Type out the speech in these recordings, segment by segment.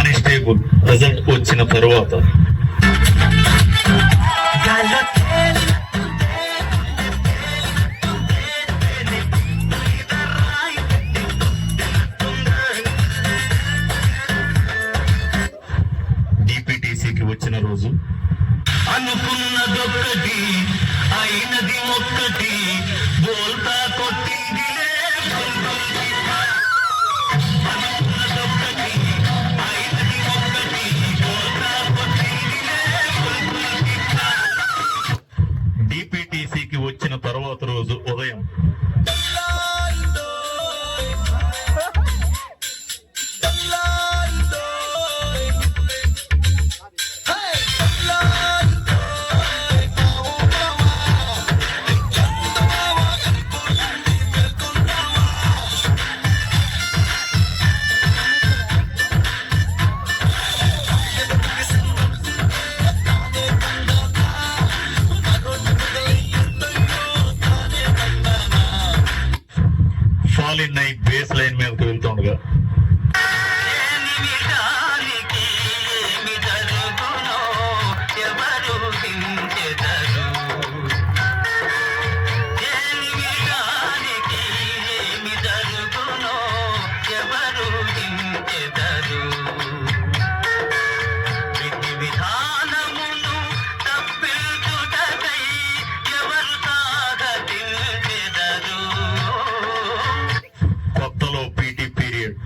Constable result వచ్చిన తరువాత డిపిటిసికి వచ్చిన రోజు అనుకున్నదొక్కటి అయినది ఒక్కటి బోల్తా కొట్టింది డిపిటిసికి వచ్చిన తర్వాత రోజు ఉదయం ఫాలిన్ నైట్ బేస్ లైన్ మీదకి వెళ్తుండగా కొత్తలో పీటీ పీరియడ్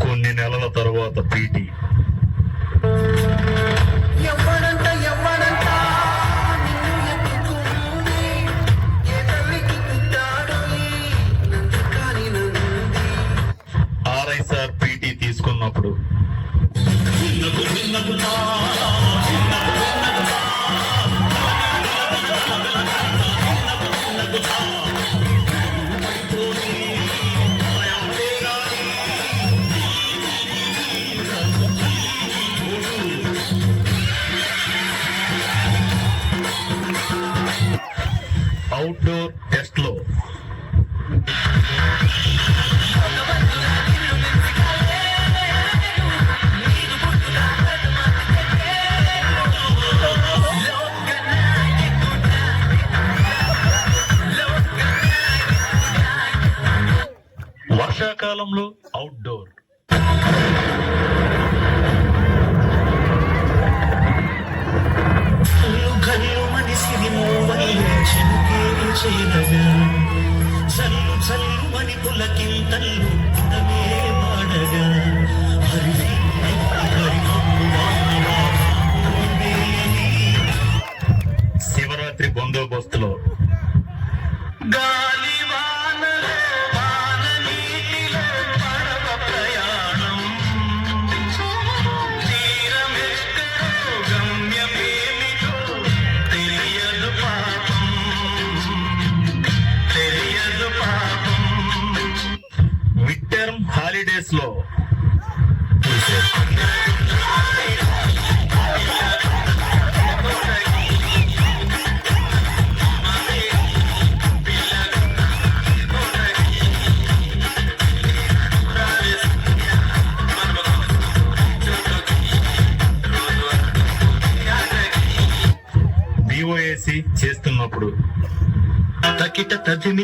కొన్ని నెలల తర్వాత పీటీ ఆర్ఐసార్ పీటీ తీసుకున్నప్పుడు అవుట్డోర్ టెస్ట్ లో వర్షాకాలంలో అవుట్డోర్ చల్లు చల్లు మని పులకింతల్లు పుడమే పాడగా శివరాత్రి బందోబస్తులో గాలి వానలో వాన నీటిలో పడవ ప్రయాణం తీరమెక్కడో గమ్యమేమిటో తెలియదు పాపం తెలియదు పాపం మిడ్ టర్మ్ హాలిడేస్ లో బిఓఏసి చేస్తున్నప్పుడు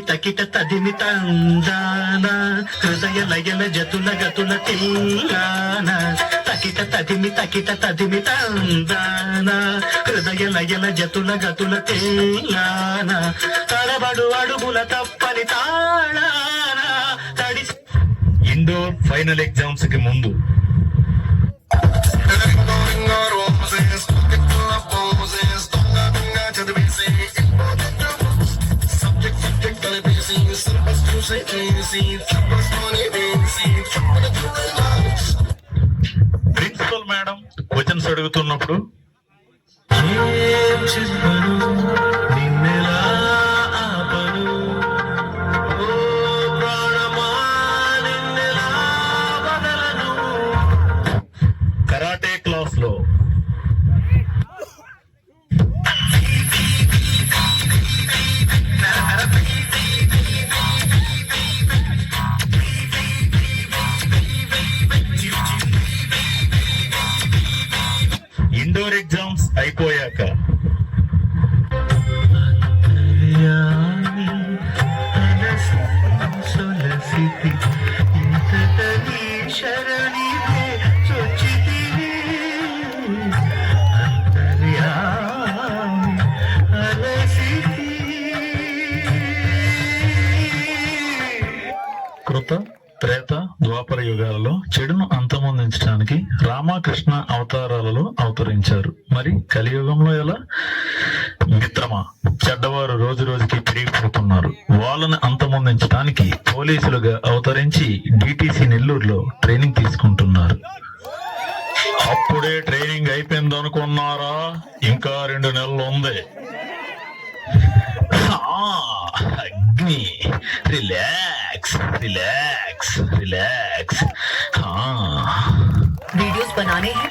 తకిట తదిమి తందాన హృదయ లయల జతుల గతుల తిల్లాన తకిట తదిమి తందాన హృదయ లయల జతుల గతుల తిల్లాన తడబడు అడుగుల తప్పని తాళాన తడి ఇండోర్ ఫైనల్ ఎగ్జామ్స్ కి ముందు ప్రిన్సిపల్ మేడం క్వశ్చన్స్ అడుగుతున్నప్పుడు చెప్పను ద్వాపర యుగాలలో చెడును అంతమొందించడానికి రామకృష్ణ అవతారాలలో అవతరించారు. మరి కలియుగంలో ఎలా? మిత్రమా, చెడ్డవారు రోజు రోజుకి పెరిగిపోతున్నారు. వాళ్ళని అంతమొందించడానికి పోలీసులుగా అవతరించి డిటిసి నెల్లూరులో ట్రైనింగ్ తీసుకుంటున్నారు. అప్పుడే ట్రైనింగ్ అయిపోయింది అనుకున్నారా? ఇంకా 2 నెలలు ఉంది. అగ్ని, రిలాక్స్ రిలాక్స్ రిలాక్స్. वीडियोस बनाने हैं